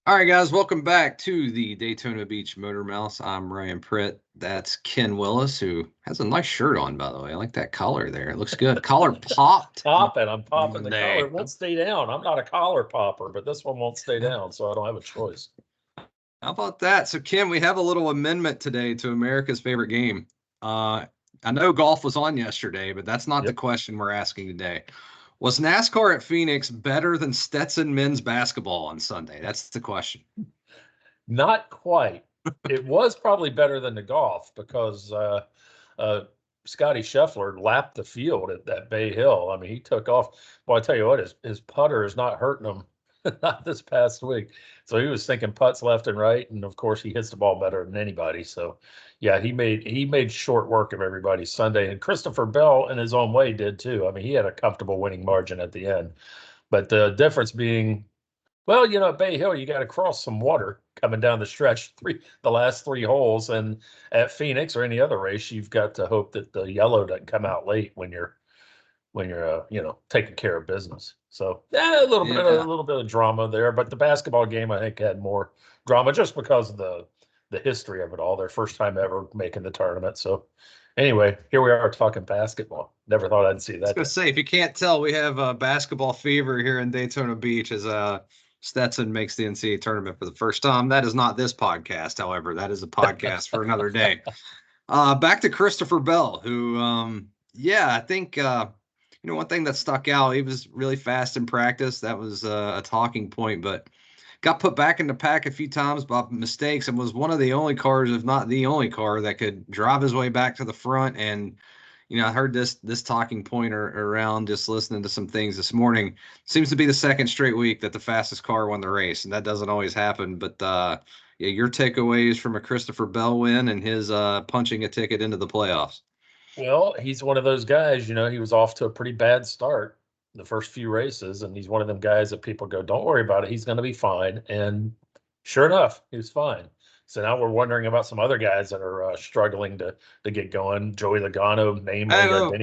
All right, guys, welcome back to the Daytona Beach Motor Mouse. I'm Ryan Pritt. That's Ken Willis, who has a nice shirt on, by the way. I like that collar there. It looks good. Collar popped. I'm popping the Monday. collar. It won't stay down. I'm not a collar popper, but this one won't stay down, so I don't have a choice. How about that? So, Ken, we have a little amendment today to America's favorite game. I know golf was on yesterday, but that's not the question we're asking today. Was NASCAR at Phoenix better than Stetson men's basketball on Sunday? That's the question. Not quite. It was probably better than the golf because Scotty Scheffler lapped the field at that Bay Hill. I mean, he took off. Well, I tell you what, his putter is not hurting him, not this past week. So he was thinking putts left and right, and of course he hits the ball better than anybody. So yeah, he made short work of everybody Sunday, and Christopher Bell in his own way did too. I mean, he had a comfortable winning margin at the end, but the difference being, well, at Bay Hill, you got to cross some water coming down the stretch, the last three holes. And at Phoenix or any other race, you've got to hope that the yellow doesn't come out late when you're taking care of business. So a little bit of drama there, but the basketball game I think had more drama just because of the history of it all. Their first time ever making the tournament. So anyway, here we are talking basketball. Never thought I'd see that. I was going to say, if you can't tell, we have basketball fever here in Daytona Beach as Stetson makes the NCAA tournament for the first time. That is not this podcast, however. That is a podcast for another day. Back to Christopher Bell, who, I think, one thing that stuck out, he was really fast in practice. That was a talking point, but got put back in the pack a few times by mistakes and was one of the only cars, if not the only car, that could drive his way back to the front. And I heard this talking point around just listening to some things this morning. Seems to be the second straight week that the fastest car won the race, and that doesn't always happen. But your takeaways from a Christopher Bell win and his punching a ticket into the playoffs. Well, he's one of those guys, he was off to a pretty bad start the first few races, and he's one of them guys that people go, don't worry about it, he's going to be fine. And sure enough, he was fine. So now we're wondering about some other guys that are struggling to get going. Joey Logano, namely,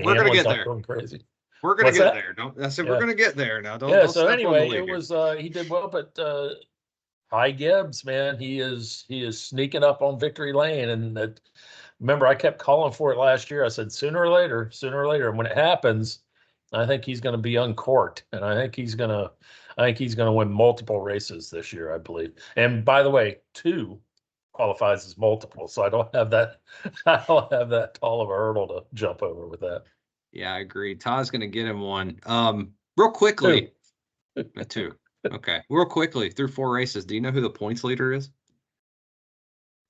we're going to get there. Going crazy. We're going to get there. We're going to get there now. Don't so anyway, it was he did well, but Ty Gibbs, man, he is sneaking up on victory lane, and remember, I kept calling for it last year. I said sooner or later, and when it happens, I think he's going to be uncorked, and I think he's going to win multiple races this year, I believe. And by the way, 2 qualifies as multiple, so I don't have that tall of a hurdle to jump over with that. Yeah, I agree. Todd's going to get him one. Real quickly, 2. Okay, real quickly, through 4 races, do you know who the points leader is?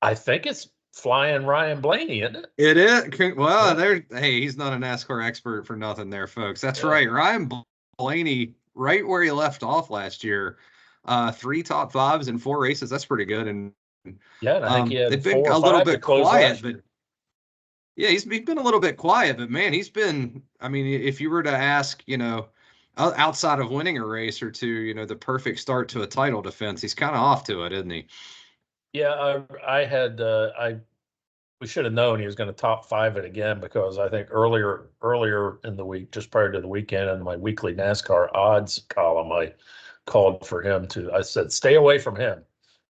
I think it's Flying Ryan Blaney, isn't it? It is. Well, hey, he's not a NASCAR expert for nothing there, folks. That's right. Ryan Blaney, right where he left off last year, 3 top 5s in 4 races. That's pretty good. And I think he had they've been a little bit quiet, but he's been a little bit quiet, but man, he's been, I mean, if you were to ask, outside of winning a race or 2, the perfect start to a title defense, he's kind of off to it, isn't he? Yeah, we should have known he was going to top 5 it again, because I think earlier in the week, just prior to the weekend, in my weekly NASCAR odds column, I called for him I said, stay away from him,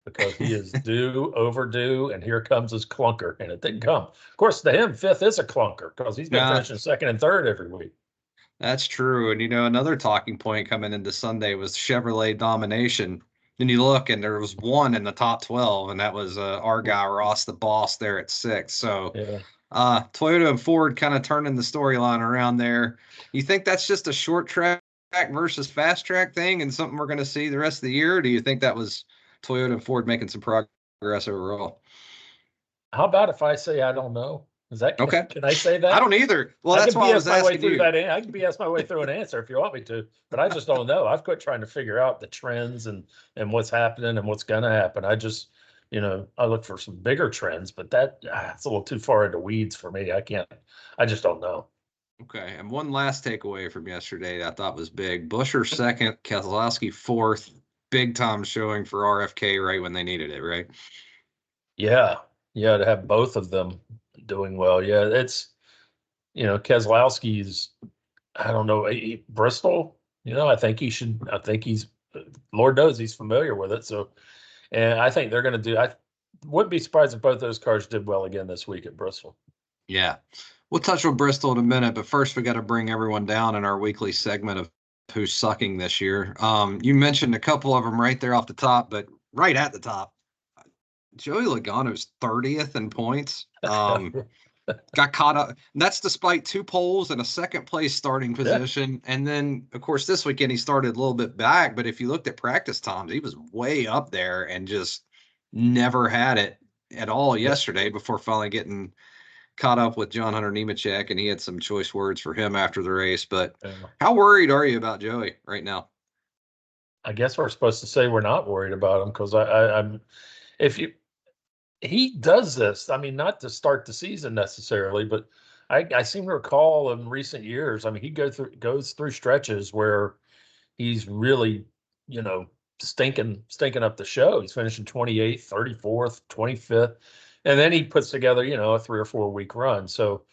because he is overdue, and here comes his clunker, and it didn't come. Of course, to him, 5th is a clunker, because he's been finishing 2nd and 3rd every week. That's true. And, another talking point coming into Sunday was Chevrolet domination. And you look, and there was 1 in the top 12, and that was our guy, Ross the Boss, there at 6. So Toyota and Ford kind of turning the storyline around there. You think that's just a short track versus fast track thing and something we're going to see the rest of the year? Or do you think that was Toyota and Ford making some progress overall? How about if I say I don't know? Is that okay? Can I say that? I don't either. Well, that's why I was asking you. I can BS my way through an answer if you want me to, but I just don't know. I've quit trying to figure out the trends and what's happening and what's going to happen. I just, I look for some bigger trends, but it's a little too far into weeds for me. I just don't know. Okay, and one last takeaway from yesterday that I thought was big. Buescher 2nd, Keselowski 4th. Big time showing for RFK right when they needed it, right? Yeah, to have both of them doing well. Yeah, it's, Keselowski's, I don't know, Bristol, I think he's, Lord knows he's familiar with it. So And I think they're going to do. I wouldn't be surprised if both those cars did well again this week at Bristol. Yeah. We'll touch on Bristol in a minute, but first we got to bring everyone down in our weekly segment of who's sucking this year. You mentioned a couple of them right there off the top, but right at the top, Joey Logano's 30th in points. Got caught up. That's despite 2 poles and a second place starting position. Yeah. And then, of course, this weekend he started a little bit back. But if you looked at practice times, he was way up there and just never had it at all yesterday before finally getting caught up with John Hunter Nemechek. And he had some choice words for him after the race. But how worried are you about Joey right now? I guess we're supposed to say we're not worried about him because I'm if you. He does this. I mean, not to start the season necessarily, but I seem to recall in recent years. I mean, he goes through stretches where he's really, stinking up the show. He's finishing 28th, 34th, 25th, and then he puts together, a 3 or 4 week run. So,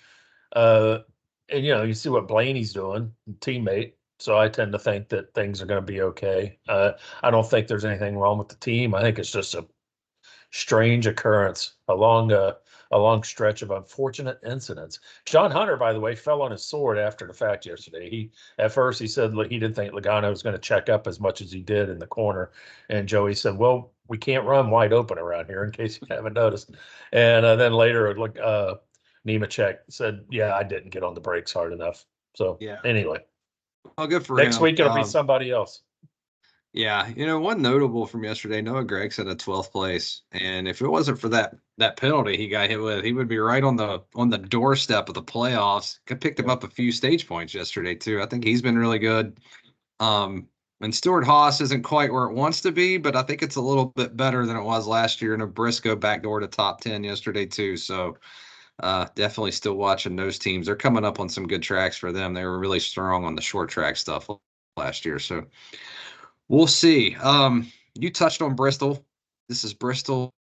and you see what Blaney's doing, teammate. So I tend to think that things are going to be okay. I don't think there's anything wrong with the team. I think it's just a strange occurrence, a long stretch of unfortunate incidents. John Hunter, by the way, fell on his sword after the fact yesterday. At first he said he didn't think Logano was going to check up as much as he did in the corner, and Joey said, "Well, we can't run wide open around here," in case you haven't noticed. And then later, Nemechek said, "Yeah, I didn't get on the brakes hard enough." So anyway, well, good for next him. week it'll be somebody else. Yeah, one notable from yesterday, Noah Gragson at 12th place, and if it wasn't for that penalty he got hit with, he would be right on the doorstep of the playoffs. I picked him up a few stage points yesterday too. I think he's been really good. And Stuart Haas isn't quite where it wants to be, but I think it's a little bit better than it was last year. And Briscoe backdoor to top 10 yesterday too. So definitely still watching those teams. They're coming up on some good tracks for them. They were really strong on the short track stuff last year. So we'll see. You touched on Bristol. This is Bristol,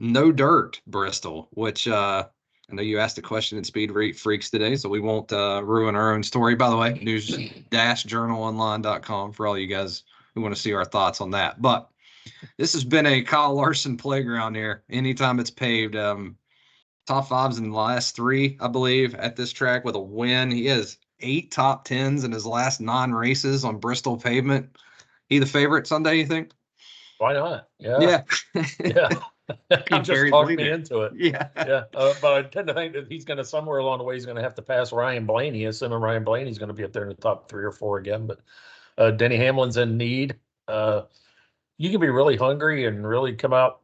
no dirt Bristol, which I know you asked a question in Speed Freaks today, so we won't ruin our own story. By the way, news-journalonline.com for all you guys who want to see our thoughts on that. But this has been a Kyle Larson playground here. Anytime it's paved, top 5s in the last 3, I believe, at this track with a win. He has 8 top 10s in his last 9 races on Bristol pavement. He the favorite Sunday, you think? Why not? Yeah. Yeah. You just talked me into it. Yeah. But I tend to think that he's going to, somewhere along the way, he's going to have to pass Ryan Blaney, assuming Ryan Blaney's going to be up there in the top 3 or 4 again. But Denny Hamlin's in need. You can be really hungry and really come out,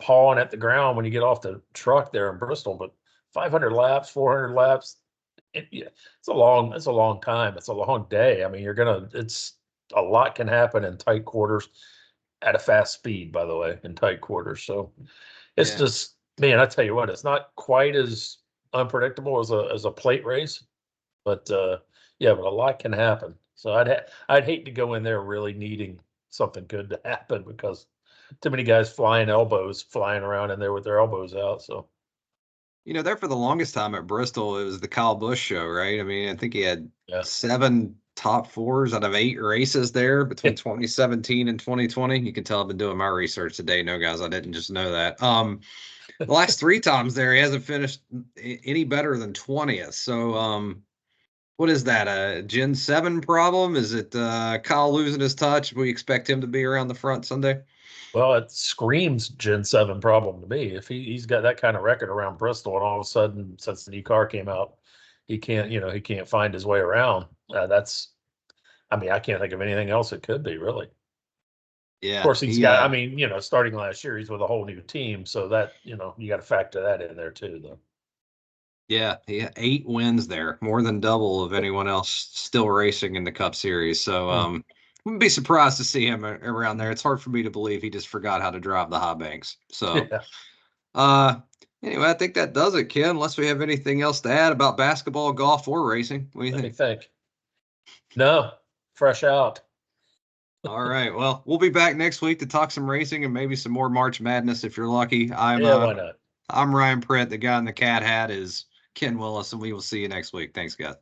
pawing at the ground when you get off the truck there in Bristol. But 500 laps, 400 laps, it's a long time. It's a long day. I mean, it's a lot can happen in tight quarters at a fast speed, by the way, in tight quarters. So it's just, man, I tell you what, it's not quite as unpredictable as a plate race, but but a lot can happen. So I'd hate to go in there really needing something good to happen because too many guys flying around in there with their elbows out. So there for the longest time at Bristol, it was the Kyle Busch show, right? I mean, I think he had 7 top 4s out of 8 races there between 2017 and 2020. You can tell I've been doing my research today. No, guys, I didn't just know that. The last 3 times there, he hasn't finished any better than 20th. So, what is that? A Gen 7 problem? Is it Kyle losing his touch? We expect him to be around the front Sunday? Well, it screams Gen 7 problem to me. If he's got that kind of record around Bristol, and all of a sudden, since the new car came out, he can't find his way around. I can't think of anything else it could be, really. Yeah. Of course, he's got, starting last year, he's with a whole new team. So that, you got to factor that in there too, though. Yeah, he had 8 wins there, more than double of anyone else still racing in the Cup Series. So, wouldn't be surprised to see him around there. It's hard for me to believe he just forgot how to drive the high banks. So, anyway, I think that does it, Ken, unless we have anything else to add about basketball, golf, or racing. What do you think? No, fresh out. All right. Well, we'll be back next week to talk some racing and maybe some more March Madness if you're lucky. Why not? I'm Ryan Pritt. The guy in the cat hat is Ken Willis, and we will see you next week. Thanks, guys.